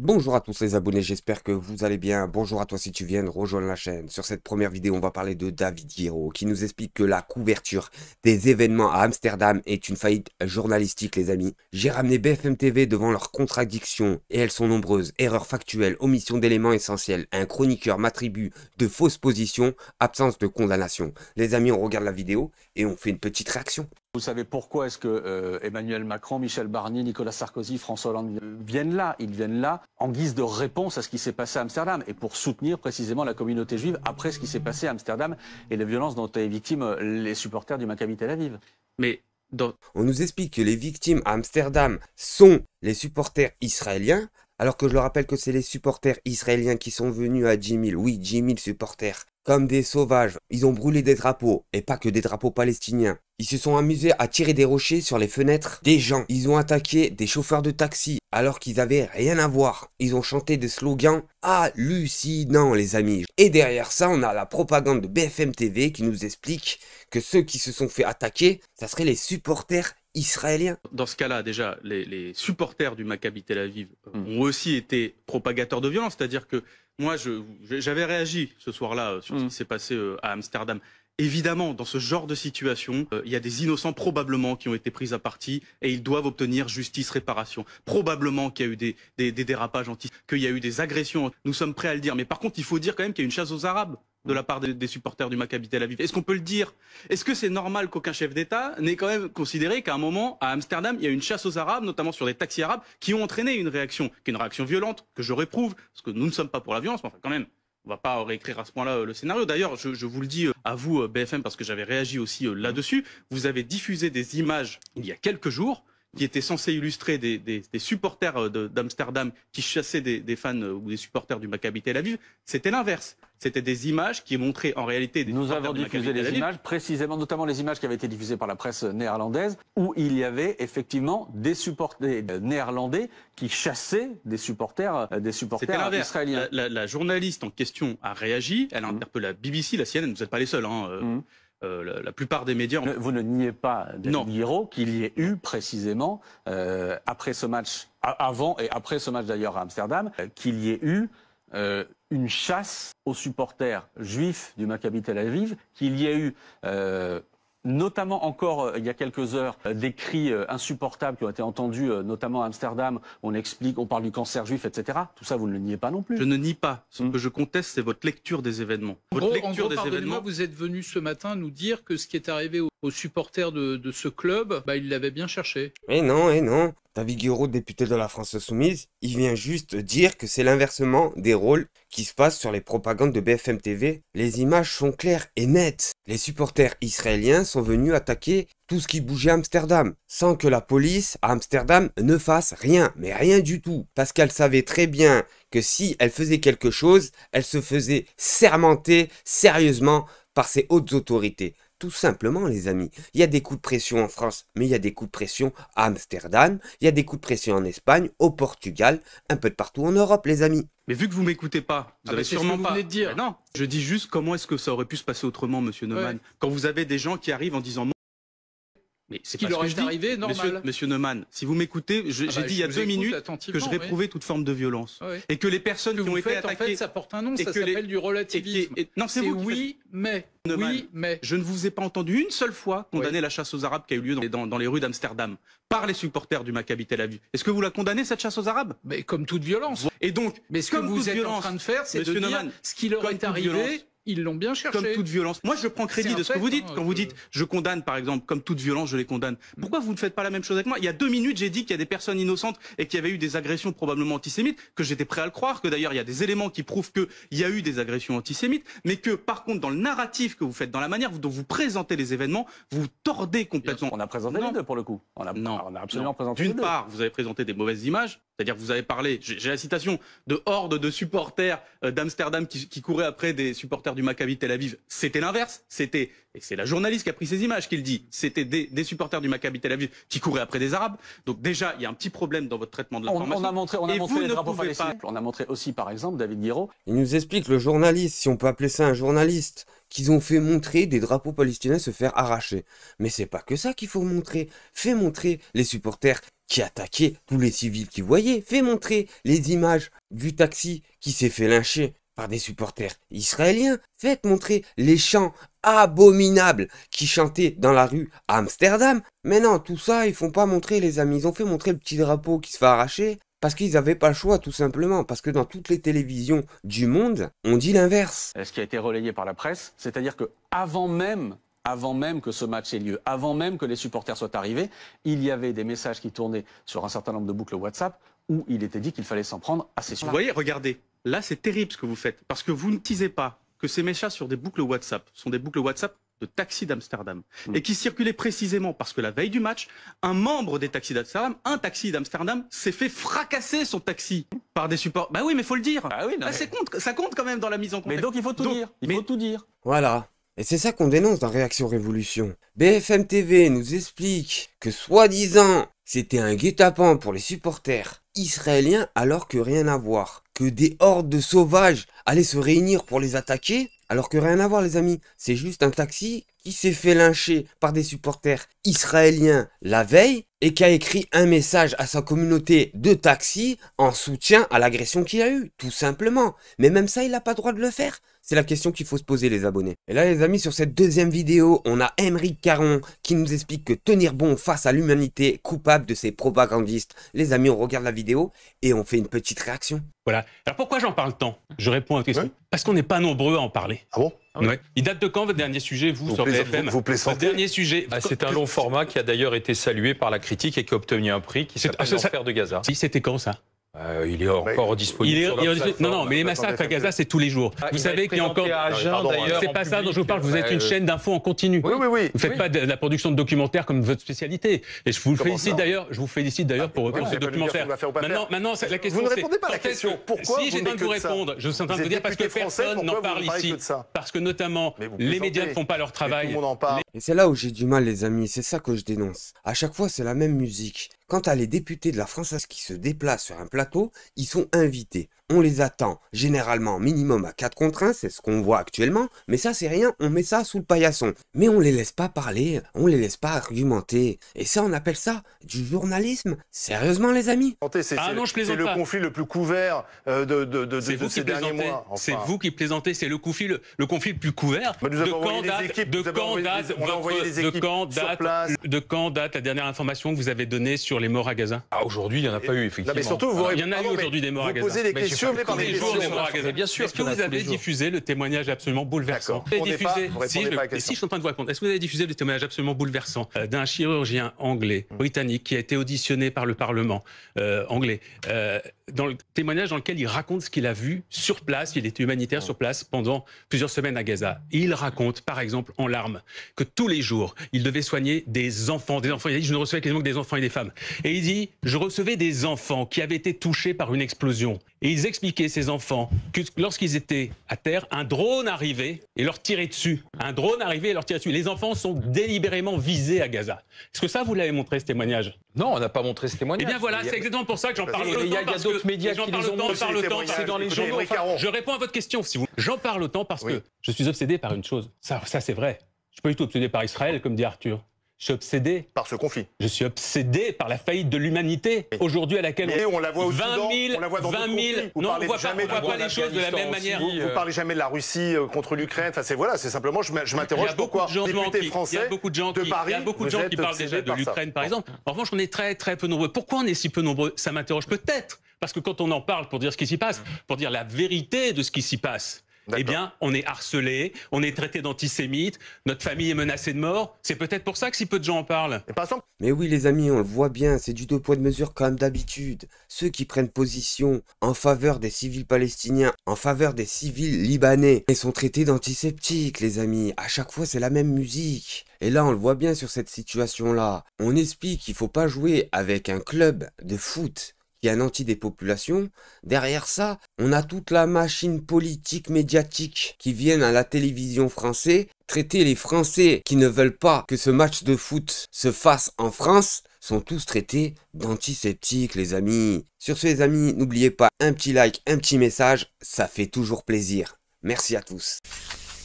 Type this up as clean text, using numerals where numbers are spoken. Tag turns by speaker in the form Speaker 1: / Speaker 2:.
Speaker 1: Bonjour à tous les abonnés, j'espère que vous allez bien. Bonjour à toi si tu viens de rejoindre la chaîne. Sur cette première vidéo, on va parler de David Guiraud qui nous explique que la couverture des événements à Amsterdam est une faillite journalistique, les amis. J'ai ramené BFM TV devant leurs contradictions et elles sont nombreuses. Erreurs factuelles, omission d'éléments essentiels. Un chroniqueur m'attribue de fausses positions, absence de condamnation. Les amis, on regarde la vidéo et on fait une petite réaction.
Speaker 2: Vous savez pourquoi est-ce que Emmanuel Macron, Michel Barnier, Nicolas Sarkozy, François Hollande viennent là? Ils viennent là en guise de réponse à ce qui s'est passé à Amsterdam et pour soutenir précisément la communauté juive après ce qui s'est passé à Amsterdam et les violences dont étaient victimes les supporters du Maccabi Tel Aviv.
Speaker 1: On nous explique que les victimes à Amsterdam sont les supporters israéliens, alors que je le rappelle que c'est les supporters israéliens qui sont venus à 10 000, oui 10 000 supporters, comme des sauvages. Ils ont brûlé des drapeaux, et pas que des drapeaux palestiniens. Ils se sont amusés à tirer des rochers sur les fenêtres des gens. Ils ont attaqué des chauffeurs de taxi, alors qu'ils avaient rien à voir. Ils ont chanté des slogans hallucinants, les amis. Et derrière ça, on a la propagande de BFM TV qui nous explique que ceux qui se sont fait attaquer, ça serait les supporters israéliens.
Speaker 3: Dans ce cas-là, déjà, les supporters du Maccabi Tel Aviv ont aussi été propagateurs de violence. C'est-à-dire que moi, j'avais réagi ce soir-là sur ce qui s'est passé à Amsterdam. Évidemment, dans ce genre de situation, il y a des innocents probablement qui ont été pris à partie et ils doivent obtenir justice, réparation. Probablement qu'il y a eu des dérapages qu'il y a eu des agressions. Nous sommes prêts à le dire. Mais par contre, il faut dire quand même qu'il y a une chasse aux Arabes de la part des supporters du Maccabi Tel Aviv. Est-ce qu'on peut le dire? Est-ce que c'est normal qu'aucun chef d'État n'ait quand même considéré qu'à un moment, à Amsterdam, il y a une chasse aux Arabes, notamment sur des taxis arabes, qui ont entraîné une réaction, qui est une réaction violente, que je réprouve, parce que nous ne sommes pas pour la violence, mais enfin quand même, on va pas réécrire à ce point-là le scénario. D'ailleurs, je vous le dis à vous, BFM, parce que j'avais réagi aussi là-dessus. Vous avez diffusé des images il y a quelques jours qui étaient censées illustrer des supporters d'Amsterdam qui chassaient des fans ou des supporters du Maccabi Tel Aviv. C'était l'inverse. C'était des images qui montraient en réalité des
Speaker 2: Nous
Speaker 3: supporters
Speaker 2: avons
Speaker 3: du Maccabi
Speaker 2: diffusé
Speaker 3: Tel
Speaker 2: les
Speaker 3: Aviv.
Speaker 2: images, précisément, notamment les images qui avaient été diffusées par la presse néerlandaise, où il y avait effectivement des supporters néerlandais qui chassaient des supporters
Speaker 3: C'était l'inverse.
Speaker 2: israéliens.
Speaker 3: La journaliste en question a réagi. Elle a interpellé la BBC, la CNN. Vous n'êtes pas les seuls. La plupart des médias.
Speaker 2: Vous ne niez pas, David Guiraud, qu'il y ait eu précisément, après ce match, avant et après ce match d'ailleurs à Amsterdam, qu'il y ait eu une chasse aux supporters juifs du Maccabi Tel Aviv, qu'il y ait eu notamment encore il y a quelques heures des cris insupportables qui ont été entendus notamment à Amsterdam, on parle du cancer juif, etc. Tout ça, vous ne le niez pas non plus.
Speaker 3: Je ne nie pas. Ce que je conteste, c'est votre lecture des événements.
Speaker 4: Pardonnez-moi, vous êtes venu ce matin nous dire que ce qui est arrivé aux supporters de ce club, il l'avait bien cherché.
Speaker 1: Eh non. David Guiraud, député de la France Insoumise, il vient juste dire que c'est l'inversement des rôles qui se passent sur les propagandes de BFM TV. Les images sont claires et nettes. Les supporters israéliens sont venus attaquer tout ce qui bougeait à Amsterdam, sans que la police à Amsterdam ne fasse rien, mais rien du tout. Parce qu'elle savait très bien que si elle faisait quelque chose, elle se faisait sermenter sérieusement par ses hautes autorités. Tout simplement, les amis. Il y a des coups de pression en France, mais il y a des coups de pression à Amsterdam, il y a des coups de pression en Espagne, au Portugal, un peu de partout en Europe, les amis.
Speaker 3: Mais vu que vous m'écoutez pas, vous avez sûrement pas.
Speaker 4: Vous venez de dire.
Speaker 3: Non, je dis juste comment est-ce que ça aurait pu se passer autrement, Monsieur Neumann, quand vous avez des gens qui arrivent en disant. Mais c'est
Speaker 4: qui leur est arrivé, normal.
Speaker 3: Monsieur Neumann, si vous m'écoutez, j'ai dit il y a 2 minutes que je réprouvais toute forme de violence. Et que les personnes qui ont été attaquées.
Speaker 4: En fait, ça porte un nom, ça s'appelle du relativisme.
Speaker 3: Non, c'est vous.
Speaker 4: Oui, mais.
Speaker 3: Neumann,
Speaker 4: oui, mais.
Speaker 3: Je ne vous ai pas entendu une seule fois condamner la chasse aux Arabes qui a eu lieu dans les rues d'Amsterdam par les supporters du Maccabi Tel Aviv. Est-ce que vous la condamnez, cette chasse aux Arabes?
Speaker 4: Mais comme toute violence.
Speaker 3: Et donc,
Speaker 4: mais ce que vous êtes en train de faire, c'est de dire ce qui leur est arrivé. Ils l'ont bien cherché.
Speaker 3: Comme toute violence. Moi, je prends crédit de ce que vous dites. Quand vous dites, je condamne, par exemple, comme toute violence, je les condamne. Pourquoi vous ne faites pas la même chose avec moi? Il y a 2 minutes, j'ai dit qu'il y a des personnes innocentes et qu'il y avait eu des agressions probablement antisémites, que j'étais prêt à le croire, que d'ailleurs, il y a des éléments qui prouvent qu'il y a eu des agressions antisémites, mais que, par contre, dans le narratif que vous faites, dans la manière dont vous présentez les événements, vous tordez complètement.
Speaker 2: On a présenté les deux, pour le coup. On a absolument présenté les deux.
Speaker 3: D'une part, vous avez présenté des mauvaises images. C'est-à-dire que vous avez parlé, j'ai la citation, de hordes de supporters d'Amsterdam qui couraient après des supporters du Maccabi Tel Aviv. C'était l'inverse. Et c'est la journaliste qui a pris ces images qui le dit. C'était des supporters du Maccabi Tel Aviv qui couraient après des Arabes. Donc déjà, il y a un petit problème dans votre traitement de l'information.
Speaker 2: On a montré les drapeaux palestiniens. On a montré aussi, par exemple, David Guiraud.
Speaker 1: Il nous explique, le journaliste, si on peut appeler ça un journaliste, qu'ils ont fait montrer des drapeaux palestiniens se faire arracher. Mais c'est pas que ça qu'il faut montrer. Fais montrer les supporters qui attaquait tous les civils qui voyaient. Fais montrer les images du taxi qui s'est fait lyncher par des supporters israéliens. Faites montrer les chants abominables qui chantaient dans la rue à Amsterdam. Mais non, tout ça, ils font pas montrer, les amis. Ils ont fait montrer le petit drapeau qui se fait arracher parce qu'ils n'avaient pas le choix, tout simplement. Parce que dans toutes les télévisions du monde, on dit l'inverse.
Speaker 2: Ce qui a été relayé par la presse, c'est-à-dire que avant même que ce match ait lieu, avant même que les supporters soient arrivés, il y avait des messages qui tournaient sur un certain nombre de boucles WhatsApp où il était dit qu'il fallait s'en prendre à ces supporters.
Speaker 3: Vous voyez, regardez, là c'est terrible ce que vous faites, parce que vous ne teasez pas que ces messages sur des boucles WhatsApp sont des boucles WhatsApp de taxi d'Amsterdam, et qui circulaient précisément parce que la veille du match, un membre des taxis d'Amsterdam, s'est fait fracasser son taxi par des supporters. Bah oui, mais faut le dire.
Speaker 2: Ah oui, non,
Speaker 3: ça compte quand même dans la mise en contexte.
Speaker 2: Mais donc il faut tout dire. Il faut tout dire.
Speaker 1: Voilà. Et c'est ça qu'on dénonce dans Réaction Révolution. BFM TV nous explique que soi-disant, c'était un guet-apens pour les supporters israéliens alors que rien à voir. Que des hordes de sauvages allaient se réunir pour les attaquer alors que rien à voir les amis. C'est juste un taxi qui s'est fait lyncher par des supporters israéliens la veille et qui a écrit un message à sa communauté de taxi en soutien à l'agression qu'il y a eu, tout simplement. Mais même ça, il n'a pas le droit de le faire. C'est la question qu'il faut se poser les abonnés. Et là les amis, sur cette deuxième vidéo, on a Aymeric Caron qui nous explique que tenir bon face à l'humanité coupable de ces propagandistes. Les amis, on regarde la vidéo et on fait une petite réaction.
Speaker 5: Voilà. Alors pourquoi j'en parle tant? Je réponds à votre question. Parce qu'on n'est pas nombreux à en parler.
Speaker 6: Ah bon?
Speaker 5: Ouais. Il date de quand votre dernier sujet, vous sur BFM?
Speaker 6: Vous plaisantez?
Speaker 5: Votre dernier sujet.
Speaker 7: C'est un long format qui a d'ailleurs été salué par la critique et qui a obtenu un prix qui s'appelle L'Enfer de Gaza.
Speaker 5: Si, c'était quand ça?
Speaker 7: Il est encore disponible.
Speaker 5: Non, mais les massacres à Gaza, c'est tous les jours. Vous savez qu'il y a encore. C'est pas ça dont je vous parle. Vous êtes une chaîne d'infos en continu.
Speaker 6: Oui.
Speaker 5: Vous faites pas de la production de documentaires comme votre spécialité. Et je vous félicite d'ailleurs. Je vous félicite d'ailleurs pour ce documentaire. Maintenant, la question.
Speaker 6: Vous ne répondez pas à la question. Pourquoi
Speaker 5: si j'ai en train de vous répondre, je suis en train de vous dire parce que personne n'en parle ici. Parce que notamment les médias ne font pas leur travail.
Speaker 1: Et c'est là où j'ai du mal les amis, c'est ça que je dénonce. À chaque fois c'est la même musique. Quant à les députés de la française qui se déplacent sur un plateau, ils sont invités. On les attend généralement minimum à 4 contre 1, c'est ce qu'on voit actuellement, mais ça c'est rien, on met ça sous le paillasson. Mais on les laisse pas parler, on les laisse pas argumenter. Et ça on appelle ça du journalisme? Sérieusement les amis?
Speaker 6: C'est le conflit le plus couvert de ces derniers mois.
Speaker 5: C'est vous qui plaisantez, c'est le conflit le plus couvert. De quand date la dernière information que vous avez donnée sur les morts à Gaza?
Speaker 7: Aujourd'hui, il n'y en a pas eu, effectivement.
Speaker 6: Mais surtout,
Speaker 5: il y en a eu aujourd'hui des morts à Gaza.
Speaker 6: Vous posez des questions par des questions.
Speaker 5: Bien sûr. Est-ce que vous avez diffusé le témoignage absolument bouleversant? Si, je suis en train de vous répondre. Est-ce que vous avez diffusé le témoignage absolument bouleversant d'un chirurgien anglais, britannique, qui a été auditionné par le Parlement anglais, dans le témoignage dans lequel il raconte ce qu'il a vu sur place, il était humanitaire sur place pendant plusieurs semaines à Gaza. Et il raconte, par exemple, en larmes, que tous les jours, il devait soigner des enfants. Il a dit, je ne recevais quasiment que des enfants et des femmes. Et il dit, je recevais des enfants qui avaient été touchés par une explosion. Et ils expliquaient, ces enfants, que lorsqu'ils étaient à terre, un drone arrivait et leur tirait dessus. Les enfants sont délibérément visés à Gaza. Est-ce que ça, vous l'avez montré, ce témoignage?
Speaker 7: Non, on n'a pas montré ce témoignage.
Speaker 5: Eh bien voilà, c'est exactement pour ça que j'en parle autant.
Speaker 7: Il y a d'autres médias qui les ont montrés.
Speaker 6: C'est dans les journaux.
Speaker 5: Je réponds à votre question, si vous. J'en parle autant parce que je suis obsédé par une chose. Ça c'est vrai. Je suis pas du tout obsédé par Israël, comme dit Arthur. Je suis obsédé
Speaker 6: par ce conflit.
Speaker 5: Je suis obsédé par la faillite de l'humanité aujourd'hui à laquelle
Speaker 6: on la voit au Soudan, on la voit dans d'autres conflits.
Speaker 5: Non, on ne voit pas les choses de la même manière.
Speaker 6: Vous parlez jamais de la Russie contre l'Ukraine. Enfin, c'est simplement, je m'interroge pourquoi les députés français de Paris.
Speaker 5: Il y a beaucoup de gens qui parlent déjà de l'Ukraine, par exemple. En revanche, on est très très peu nombreux. Pourquoi on est si peu nombreux? Ça m'interroge peut-être parce que quand on en parle pour dire ce qui s'y passe, pour dire la vérité de ce qui s'y passe. Eh bien, on est harcelé, on est traité d'antisémite, notre famille est menacée de mort. C'est peut-être pour ça que si peu de gens en parlent.
Speaker 1: Mais oui les amis, on le voit bien, c'est du deux poids de mesure comme d'habitude. Ceux qui prennent position en faveur des civils palestiniens, en faveur des civils libanais, ils sont traités d'antiseptiques les amis. À chaque fois c'est la même musique. Et là on le voit bien sur cette situation-là. On explique qu'il faut pas jouer avec un club de foot qui anéantit des populations. Derrière ça, on a toute la machine politique médiatique qui viennent à la télévision française traiter les Français qui ne veulent pas que ce match de foot se fasse en France, sont tous traités d'antiseptiques les amis. Sur ce les amis, n'oubliez pas un petit like, un petit message, ça fait toujours plaisir. Merci à tous.